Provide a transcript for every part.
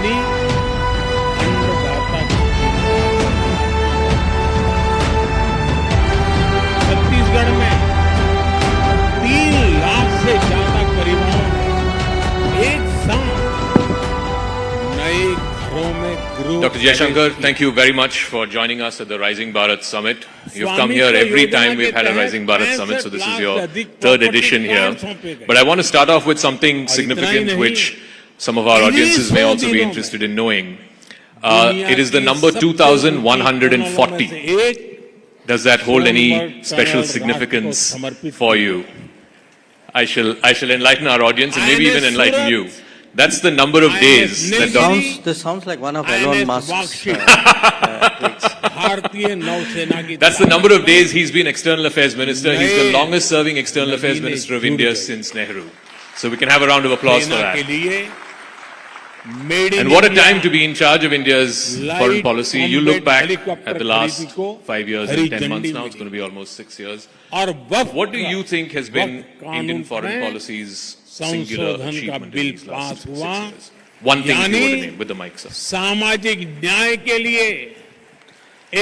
यानी अन्नदाता की छत्तीसगढ़ में 3 लाख से ज्यादा परिवारों ने एक साथ नए घरों में grow. Dr. Jaishankar, thank you very much for joining us at the Rising Bharat Summit. You've come here every time we've had a Rising Bharat Summit, so this is your 3rd edition here. But I want to start off with something significant which some of our audiences may also be interested in knowing. It is the number 2140. Does that hold any special significance for you? I shall enlighten our audience and maybe even enlighten you. That's the number of days that This sounds like one of Elon Musk's tweets. That's the number of days he's been External Affairs Minister. He's the longest serving External Affairs Minister of India since Nehru. So we can have a round of applause for that. And what a time to be in charge of India's foreign policy. You look back at the last 5 years and 10 months now, it's going to be almost 6 years. What do you think has been Indian foreign policy's singular achievement in these last 6 years? One thing if you were to name with the mic, sir. सामाजिक न्याय के लिए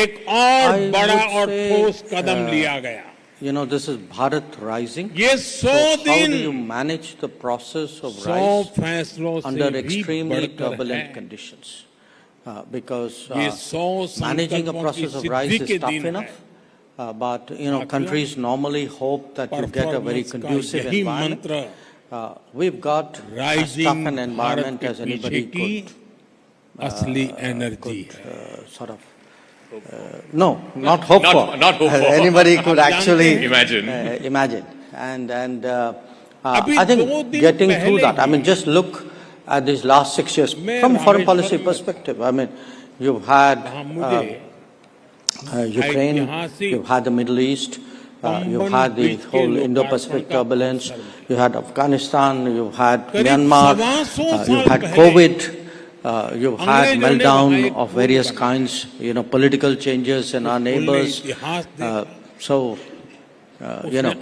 एक और बड़ा और ठोस कदम लिया गया। You know, this is Bharat Rising. ये 100 So how दिन do you manage the process of rise under extremely turbulent conditions? Because managing a process of rise is tough enough. But, you know, countries normally hope that you get a very conducive environment. We've got as tough an environment as anybody could sort of no, not hope for. Not hope for. Anybody could actually imagine. And I think getting through that, I mean, just look at these last 6 years from a foreign policy perspective. I mean, you've had Ukraine, you've had the Middle East, you've had the whole Indo-Pacific turbulence, you had Afghanistan, you've had Myanmar, you've had COVID, you've had meltdown of various kinds, you know, political changes in our neighbors. You know,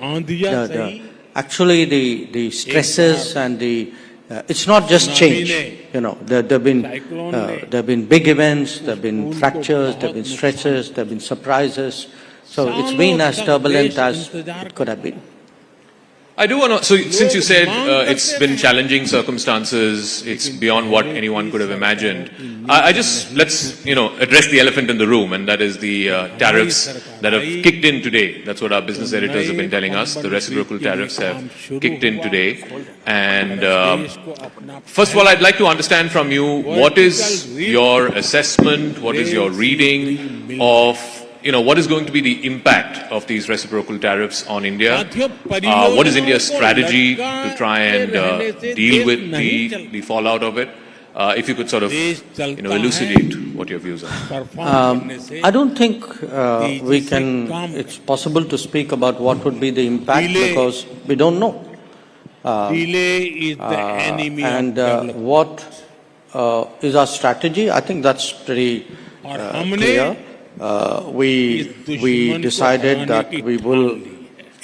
actually the stresses and the it's not just change. You know, there've been big events, there've been fractures, there've been stresses, there've been surprises. So it's been as turbulent as it could have been. I do want to, so since you said it's been challenging circumstances, it's beyond what anyone could have imagined, let's, you know, address the elephant in the room, and that is the tariffs that have kicked in today. That's what our business editors have been telling us. The reciprocal tariffs have kicked in today. And first of all, I'd like to understand from you, what is your assessment, what is your reading of, you know, what is going to be the impact of these reciprocal tariffs on India? What is India's strategy to try and deal with the fallout of it? If you could sort of, you know, elucidate what your views are. I don't think it's possible to speak about what would be the impact because we don't know. Delay is the enemy and what is our strategy? I think that's pretty clear. We decided that we will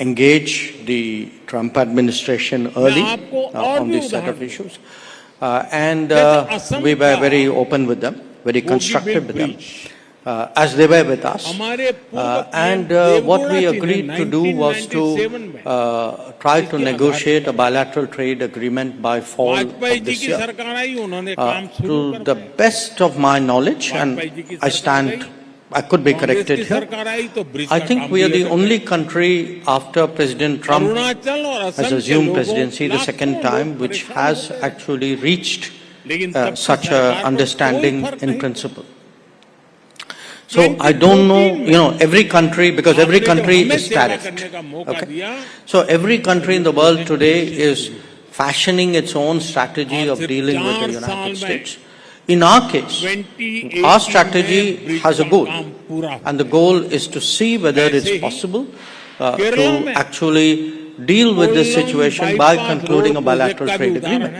engage the Trump administration early on this set of issues. And we were very open with them, very constructive with them, as they were with us. And what we agreed to do was to try to negotiate a bilateral trade agreement by fall of this year. To the best of my knowledge, and I could be corrected here, I think we are the only country after President Trump has assumed presidency the second time which has actually reached such an understanding in principle. So I don't know, you know, every country, because every country is tariffed. Okay? So every country in the world today is fashioning its own strategy of dealing with the United States. In our case, our strategy has a goal, and the goal is to see whether it's possible to actually deal with this situation by concluding a bilateral trade agreement.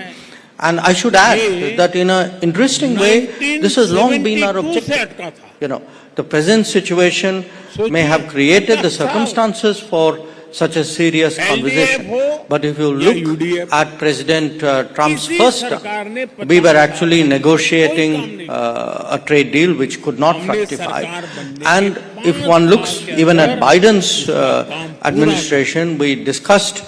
And I should add that in an interesting way, this has long been our objective. You know, the present situation may have created the circumstances for such a serious conversation. But if you look at President Trump's first term, we were actually negotiating a trade deal which could not fructify. And if one looks even at Biden's administration, we discussed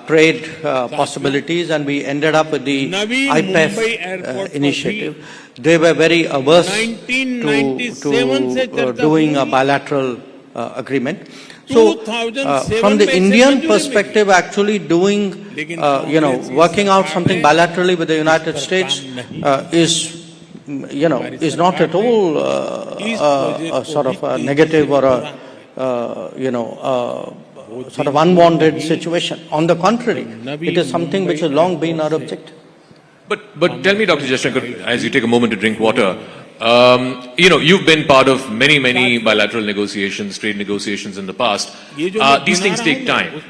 trade possibilities and we ended up with the IPEF initiative. They were very averse to doing a bilateral agreement. So, from the Indian perspective, actually doing, working out something bilaterally with the United States is not at all a sort of a negative or a sort of unwanted situation. On the contrary, it is something which has long been our objective. But tell me, Dr. Jaishankar, as you take a moment to drink water, you've been part of many bilateral negotiations, trade negotiations in the past. These things take time.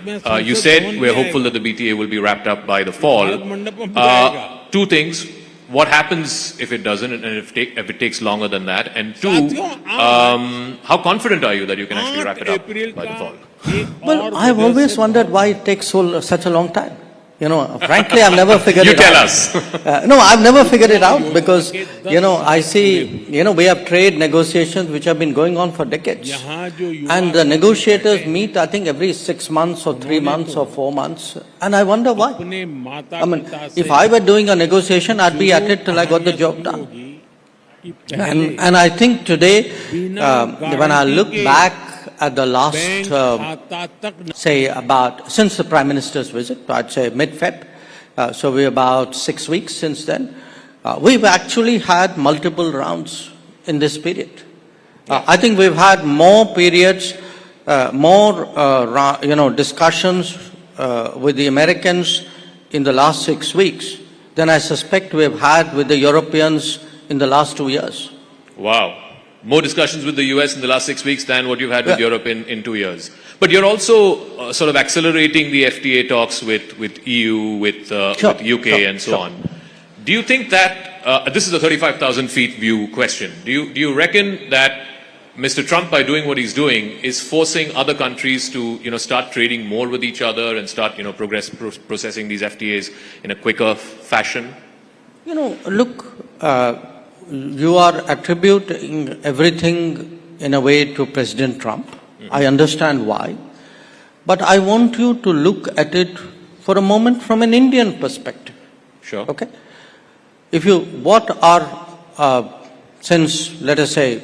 You said we're hopeful that the BTA will be wrapped up by the fall. Two things. What happens if it doesn't and if it takes longer than that? And two, how confident are you that you can actually wrap it up by the fall? Well, I've always wondered why it takes such a long time. Frankly, I've never figured it out. You tell us. No, I've never figured it out because, I see, we have trade negotiations which have been going on for decades. And the negotiators meet, I think, every 6 months or 3 months or 4 months. And I wonder why. I mean, if I were doing a negotiation, I'd be at it till I got the job done. And I think today, when I look back at the last, since the Prime Minister's visit, I'd say mid-Feb, so we're about 6 weeks since then, we've actually had multiple rounds in this period. I think we've had more periods, discussions with the Americans in the last 6 weeks than I suspect we've had with the Europeans in the last 2 years. Wow. More discussions with the US in the last 6 weeks than what you've had with Europe in 2 years. But you're also sort of accelerating the FTA talks with EU, with UK and so on. Do you think that, this is a 35,000 feet view question, do you reckon that Mr. Trump, by doing what he's doing, is forcing other countries to start trading more with each other and start processing these FTAs in a quicker fashion? Look, you are attributing everything in a way to President Trump. I understand why. But I want you to look at it for a moment from an Indian perspective. Sure. Okay? Let us say,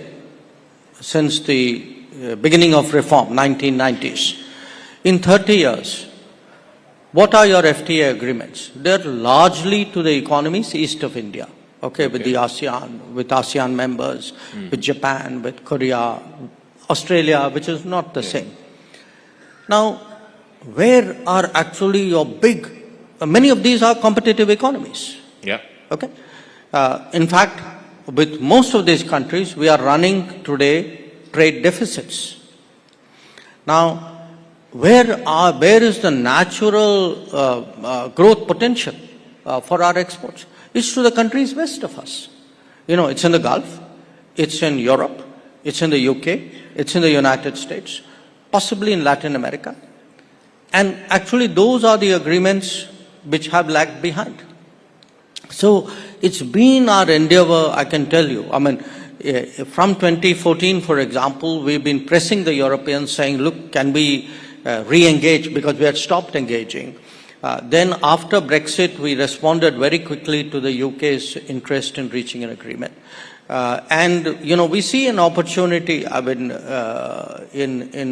since the beginning of reform, 1990s, in 30 years, what are your FTA agreements? They're largely to the economies east of India. Okay, with the ASEAN, with ASEAN members, with Japan, with Korea, Australia, which is not the same. Now, where are actually your many of these are competitive economies. Yeah. Okay. In fact, with most of these countries, we are running today trade deficits. Now, where is the natural growth potential for our exports? It's to the countries west of us. It's in the Gulf, it's in Europe, it's in the UK, it's in the United States, possibly in Latin America. And actually those are the agreements which have lagged behind. So it's been our endeavor, I can tell you. I mean, from 2014, for example, we've been pressing the Europeans saying, look, can we re-engage, because we had stopped engaging. Then after Brexit, we responded very quickly to the UK's interest in reaching an agreement. We see an opportunity, in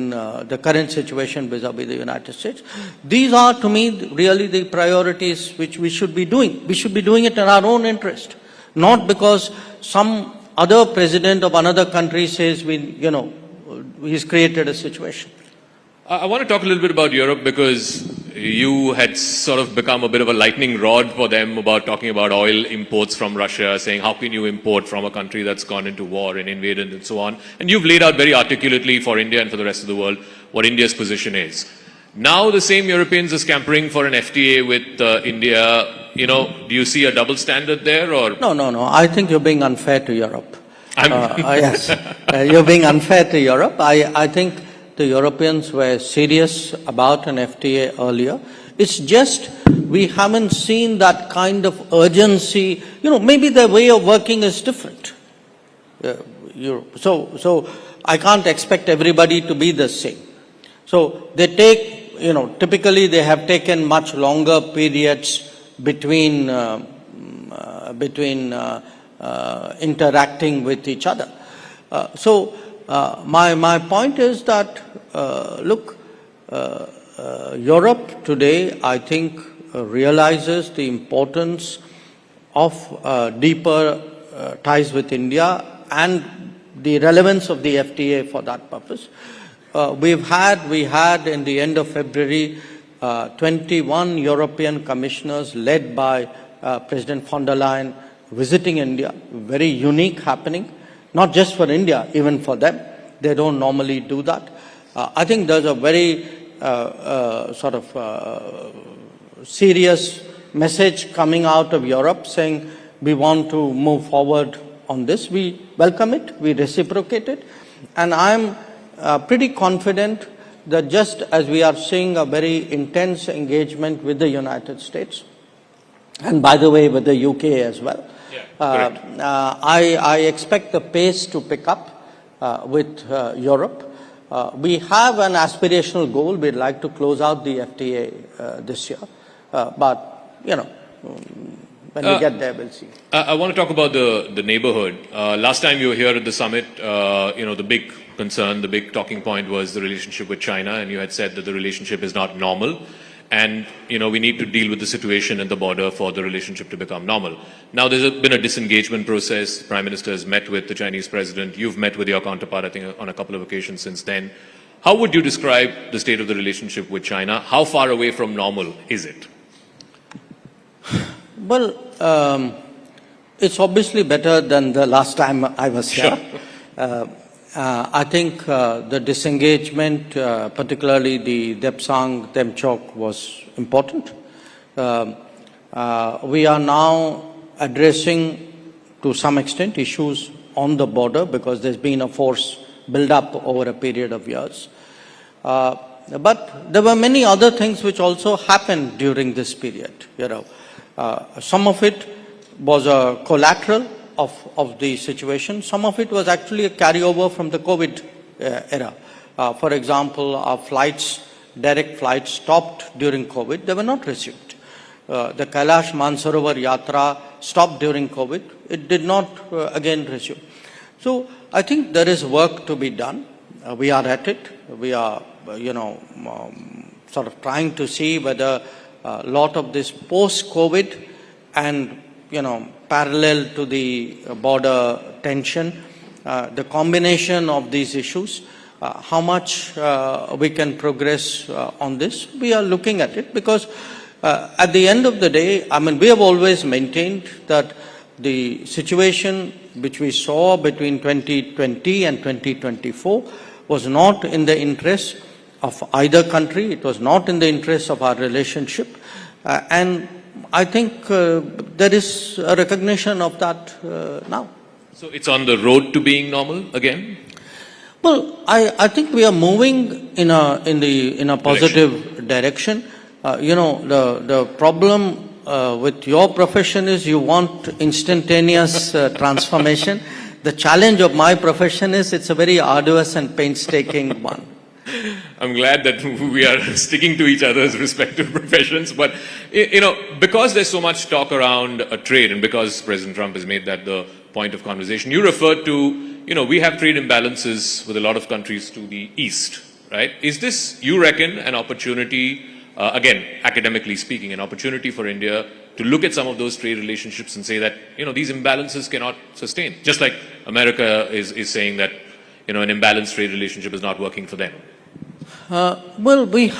the current situation vis-a-vis the United States. These are, to me, really the priorities which we should be doing. We should be doing it in our own interest, not because some other president of another country says he's created a situation. I want to talk a little bit about Europe, because you had sort of become a bit of a lightning rod for them about talking about oil imports from Russia, saying how can you import from a country that's gone into war and invaded and so on. And you've laid out very articulately for India and for the rest of the world what India's position is. Now the same Europeans are scampering for an FTA with India. Do you see a double standard there? Or No. I think you're being unfair to Europe. Yes, you're being unfair to Europe. I think the Europeans were serious about an FTA earlier. It's just we haven't seen that kind of urgency. Maybe their way of working is different. So I can't expect everybody to be the same. So they take, typically they have taken much longer periods between interacting with each other. My point is that, Europe today, I think, realizes the importance of deeper ties with India and the relevance of the FTA for that purpose. We had in the end of February 21 European commissioners led by President von der Leyen visiting India. Very unique happening, not just for India, even for them. They don't normally do that. I think there's a very serious message coming out of Europe saying we want to move forward on this. We welcome it, we reciprocate it, and I'm pretty confident that just as we are seeing a very intense engagement with the United States, and by the way with the UK as well, I expect the pace to pick up with Europe. We have an aspirational goal. We'd like to close out the FTA this year, but when we get there, we'll see. I want to talk about the neighborhood. Last time you were here at the summit, the big concern, the big talking point was the relationship with China, and you had said that the relationship is not normal, and we need to deal with the situation at the border for the relationship to become normal. Now there's been a disengagement process. The Prime Minister has met with the Chinese President. You've met with your counterpart, I think, on a couple of occasions since then. How would you describe the state of the relationship with China? How far away from normal is it? Well, it's obviously better than the last time I was here. I think the disengagement, particularly the Depsang Temchok, was important. We are now addressing, to some extent, issues on the border because there's been a force build-up over a period of years. But there were many other things which also happened during this period. Some of it was a collateral of the situation. Some of it was actually a carryover from the COVID era. For example, our flights, direct flights, stopped during COVID. They were not resumed. The Kailash Mansarovar Yatra stopped during COVID. It did not again resume. So I think there is work to be done. We are at it. We are, trying to see whether a lot of this post-COVID and, parallel to the border tension, the combination of these issues, how much we can progress on this. We are looking at it because at the end of the day, we have always maintained that the situation which we saw between 2020 and 2024 was not in the interest of either country. It was not in the interest of our relationship. And I think there is a recognition of that now. So it's on the road to being normal again? Well, I think we are moving in a positive direction. The problem with your profession is you want instantaneous transformation. The challenge of my profession is it's a very arduous and painstaking one. I'm glad that we are sticking to each other's respective professions, but because there's so much talk around trade, and because President Trump has made that the point of conversation, you referred to, we have trade imbalances with a lot of countries to the east, right? Is this, you reckon, an opportunity, again, academically speaking, an opportunity for India to look at some of those trade relationships and say that, these imbalances cannot sustain, just like America is saying that, an imbalanced trade relationship is not working for them? Well, we've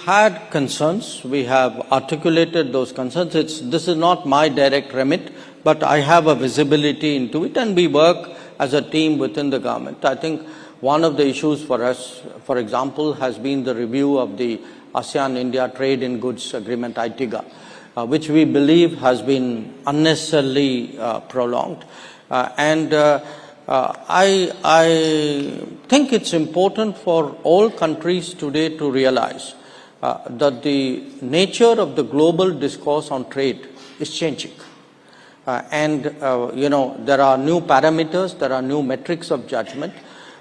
had concerns. We have articulated those concerns. This is not my direct remit, but I have a visibility into it, and we work as a team within the government. I think one of the issues for us, for example, has been the review of the ASEAN-India Trade in Goods Agreement, ITIGA, which we believe has been unnecessarily prolonged. I think it's important for all countries today to realize that the nature of the global discourse on trade is changing. There are new parameters, there are new metrics of judgment.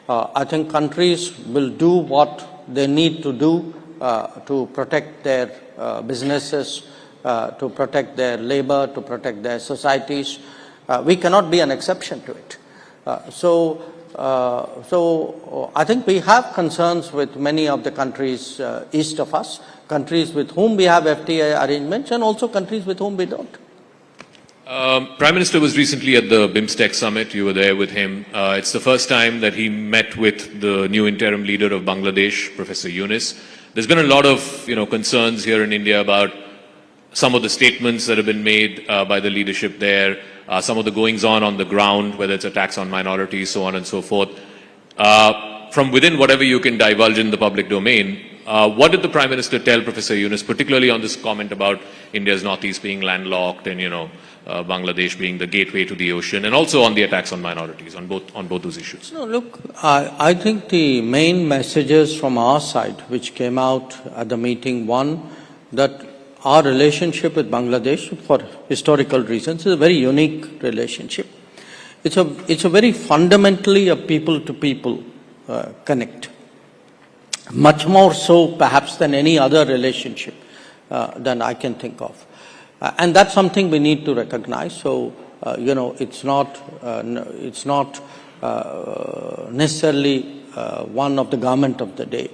I think countries will do what they need to do to protect their businesses, to protect their labor, to protect their societies. We cannot be an exception to it. So I think we have concerns with many of the countries east of us, countries with whom we have FTA arrangements, and also countries with whom we don't. Prime Minister was recently at the BIMSTEC summit. You were there with him. It's the first time that he met with the new interim leader of Bangladesh, Professor Yunus. There's been a lot of concerns here in India about some of the statements that have been made by the leadership there, some of the goings-on the ground, whether it's attacks on minorities, so on and so forth. From within whatever you can divulge in the public domain, what did the Prime Minister tell Professor Yunus, particularly on this comment about India's northeast being landlocked and, Bangladesh being the gateway to the ocean, and also on the attacks on minorities, on both those issues? No, look, I think the main messages from our side which came out at the meeting, one, that our relationship with Bangladesh, for historical reasons, is a very unique relationship. It's a very fundamentally a people-to-people connect. Much more so, perhaps, than any other relationship than I can think of. And that's something we need to recognize. So, it's not necessarily one of the government of the day.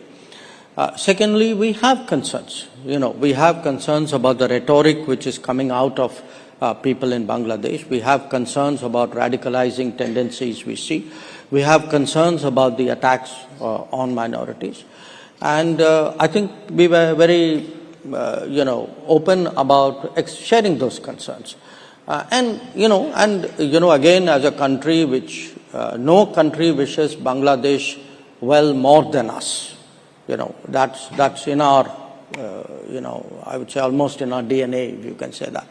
Secondly, we have concerns. We have concerns about the rhetoric which is coming out of people in Bangladesh. We have concerns about radicalizing tendencies we see. We have concerns about the attacks on minorities. And I think we were very, open about sharing those concerns. Again, as a country which, no country wishes Bangladesh well more than us. That's in our, I would say almost in our DNA, if you can say that.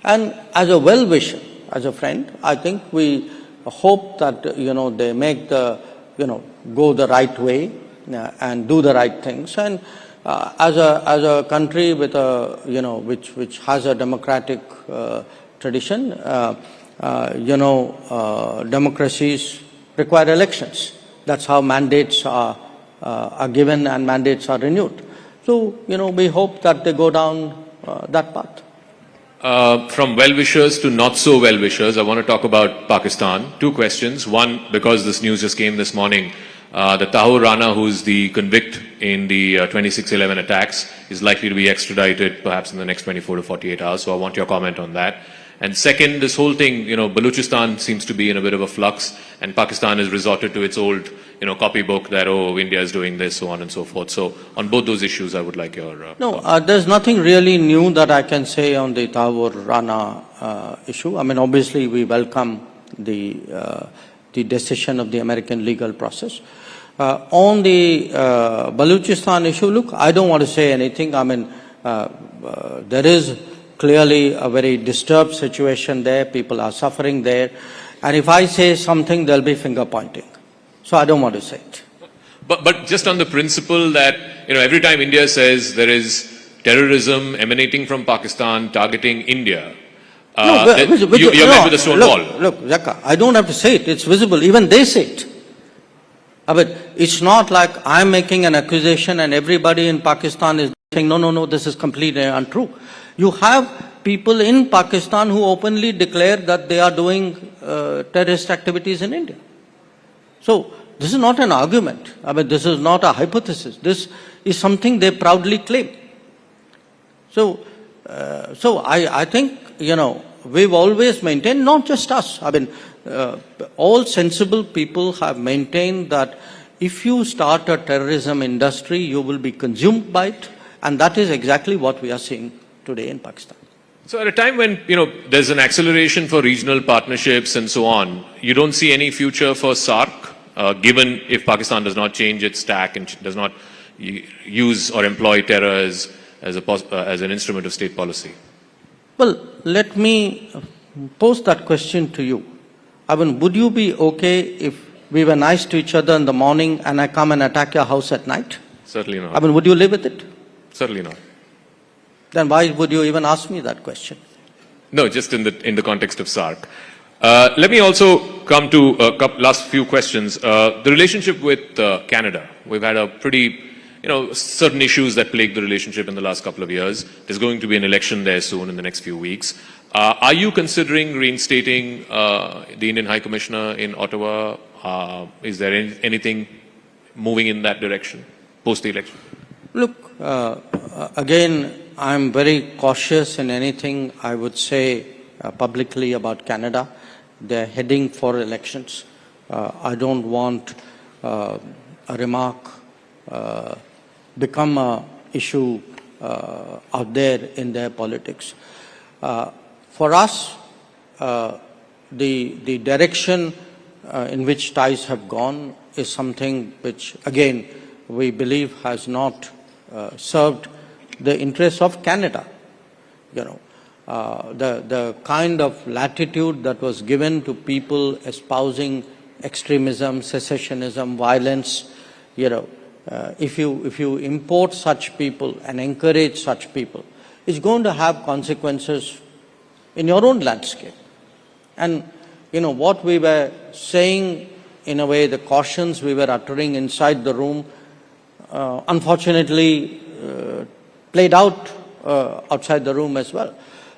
And as a well-wisher, as a friend, I think we hope that, they make go the right way and do the right things. And as a country with a, which has a democratic tradition, democracies require elections. That's how mandates are given and mandates are renewed. So, we hope that they go down that path. From well-wishers to not-so-well-wishers, I want to talk about Pakistan. Two questions. One, because this news just came this morning, the Tahir Rana, who's the convict in the 26/11 attacks, is likely to be extradited perhaps in the next 24 to 48 hours. So I want your comment on that. And second, this whole thing, Balochistan seems to be in a bit of a flux, and Pakistan has resorted to its old, copybook that, India is doing this, so on and so forth. So on both those issues, I would like your there's nothing really new that I can say on the Tahir Rana issue. I mean, obviously, we welcome the decision of the American legal process. On the Balochistan issue, look, I don't want to say anything. I mean, there is clearly a very disturbed situation there. People are suffering there. And if I say something, there'll be finger pointing. So I don't want to say it. But just on the principle that, every time India says there is terrorism emanating from Pakistan targeting India, you're met with a stone wall. Look, Zaka, I don't have to say it. It's visible. Even they say it. But it's not like I'm making an accusation and everybody in Pakistan is saying, no, this is completely untrue. You have people in Pakistan who openly declare that they are doing terrorist activities in India. So this is not an argument. I mean, this is not a hypothesis. This is something they proudly claim. So I think, we've always maintained, not just us, I mean, all sensible people have maintained that if you start a terrorism industry, you will be consumed by it. And that is exactly what we are seeing today in Pakistan. So at a time when, there's an acceleration for regional partnerships and so on, you don't see any future for SAARC, given if Pakistan does not change its tack and does not use or employ terror as an instrument of state policy? Well, let me pose that question to you. I mean, would you be okay if we were nice to each other in the morning and I come and attack your house at night? Certainly not. I mean, would you live with it? Certainly not. Then why would you even ask me that question? No, just in the context of SARC. Let me also come to last few questions. The relationship with Canada. We've had a pretty, certain issues that plague the relationship in the last couple of years. There's going to be an election there soon in the next few weeks. Are you considering reinstating the Indian High Commissioner in Ottawa? Is there anything moving in that direction post the election? Look, again, I'm very cautious in anything I would say publicly about Canada. They're heading for elections. I don't want a remark become an issue out there in their politics. For us, the direction in which ties have gone is something which, again, we believe has not served the interests of Canada. The kind of latitude that was given to people espousing extremism, secessionism, violence, if you import such people and encourage such people, it's going to have consequences in your own landscape. And, what we were saying, in a way, the cautions we were uttering inside the room, unfortunately played out outside the room as well.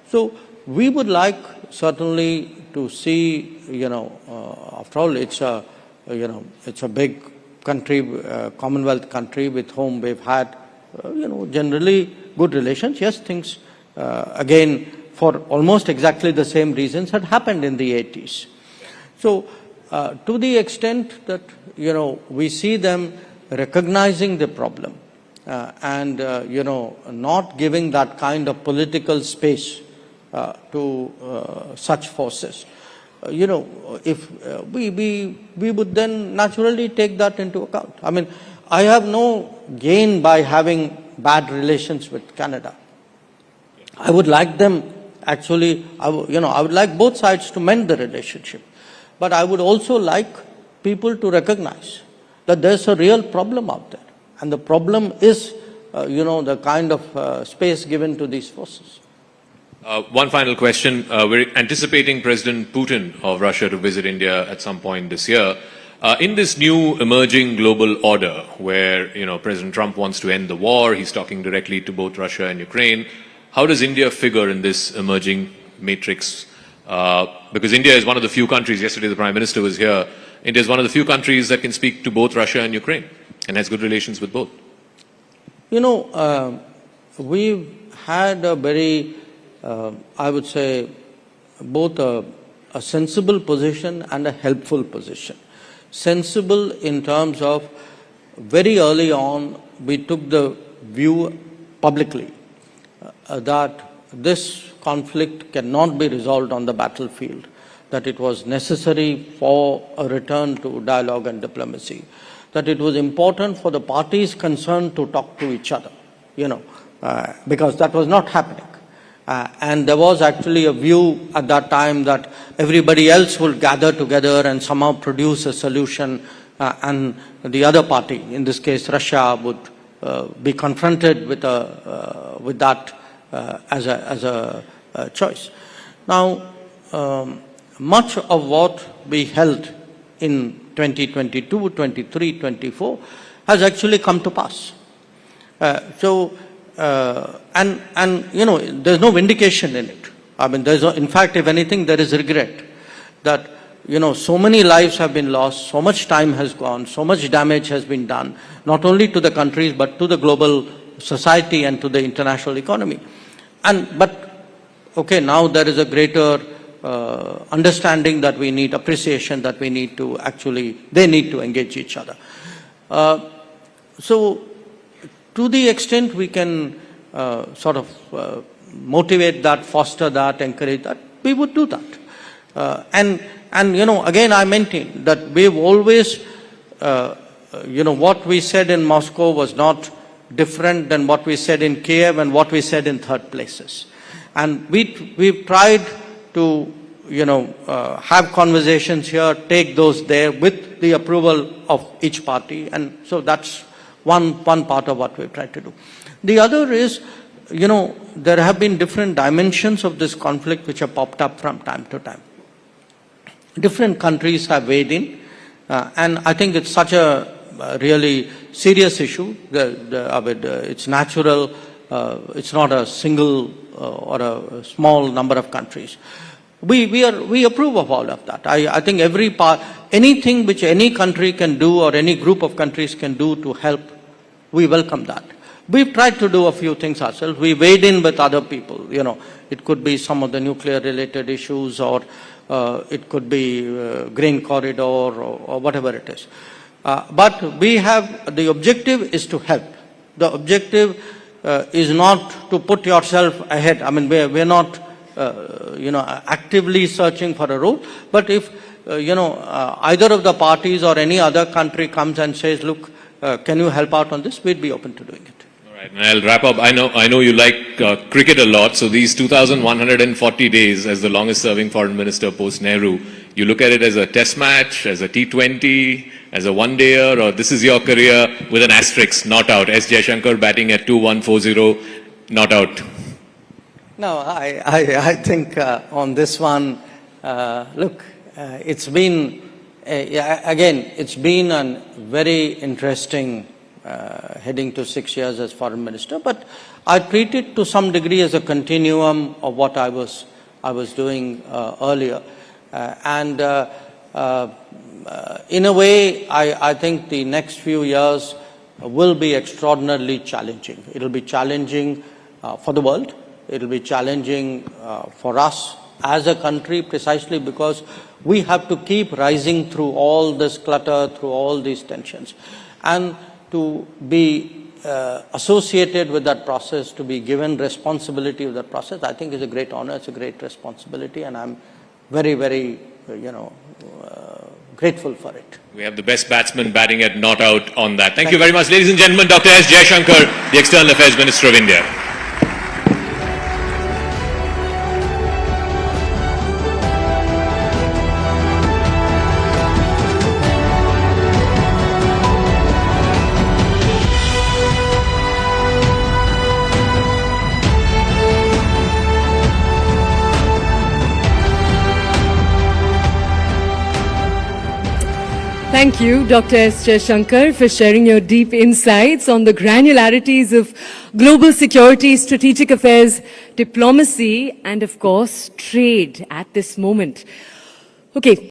So we would like certainly to see, after all, it's a big country, Commonwealth country with whom we've had, generally good relations. Yes, things, again, for almost exactly the same reasons had happened in the 80s. So to the extent that, we see them recognizing the problem and, not giving that kind of political space to such forces, if we would then naturally take that into account. I mean, I have no gain by having bad relations with Canada. I would like them, actually, I would like both sides to mend the relationship. But I would also like people to recognize that there's a real problem out there. And the problem is, the kind of space given to these forces. One final question. We're anticipating President Putin of Russia to visit India at some point this year. In this new emerging global order where, President Trump wants to end the war, he's talking directly to both Russia and Ukraine, how does India figure in this emerging matrix? Because India is one of the few countries, yesterday the Prime Minister was here, India is one of the few countries that can speak to both Russia and Ukraine and has good relations with both. We've had a very, I would say, both a sensible position and a helpful position. Sensible in terms of very early on, we took the view publicly that this conflict cannot be resolved on the battlefield, that it was necessary for a return to dialogue and diplomacy, that it was important for the parties concerned to talk to each other, because that was not happening. And there was actually a view at that time that everybody else would gather together and somehow produce a solution, and the other party, in this case Russia, would be confronted with that as a choice. Now, much of what we held in 2022, 23, 24 has actually come to pass. And there's no vindication in it. I mean, in fact, if anything, there is regret that, so many lives have been lost, so much time has gone, so much damage has been done, not only to the countries, but to the global society and to the international economy. But, okay, now there is a greater understanding that we need, appreciation that we need to they need to engage each other. So, to the extent we can motivate that, foster that, encourage that, we would do that. And again, I maintain that we've always, what we said in Moscow was not different than what we said in Kiev and what we said in third places. And we've tried to, have conversations here, take those there with the approval of each party. And so that's one part of what we've tried to do. The other is, there have been different dimensions of this conflict which have popped up from time to time. Different countries have weighed in, and I think it's such a really serious issue. It's natural. It's not a single or a small number of countries. We approve of all of that. I think anything which any country can do or any group of countries can do to help, we welcome that. We've tried to do a few things ourselves. We weighed in with other people. It could be some of the nuclear-related issues, or it could be grain corridor, or whatever it is. But the objective is to help. The objective is not to put yourself ahead. I mean, we're not, actively searching for a role. But if, either of the parties or any other country comes and says, look, can you help out on this? We'd be open to doing it. All right, and I'll wrap up. I know you like cricket a lot. So these 2,140 days as the longest-serving foreign minister post-Nehru, you look at it as a test match, as a T20, as a one-dayer, or this is your career with an asterisk, not out. S. Jaishankar batting at 2-1-4-0, not out. No, I think on this one, look, it's been, it's been a very interesting heading to 6 years as foreign minister, but I treat it to some degree as a continuum of what I was doing earlier. In a way, I think the next few years will be extraordinarily challenging. It'll be challenging for the world. It'll be challenging for us as a country, precisely because we have to keep rising through all this clutter, through all these tensions. And to be associated with that process, to be given responsibility of that process, I think is a great honor, it's a great responsibility, and I'm very, very, grateful for it. We have the best batsman batting at not out on that. Thank you very much, ladies and gentlemen. Dr. S. Jaishankar, the External Affairs Minister of India. Thank you, Dr. S. Jaishankar, for sharing your deep insights on the granularities of global security, strategic affairs, diplomacy, and of course, trade at this moment. Okay.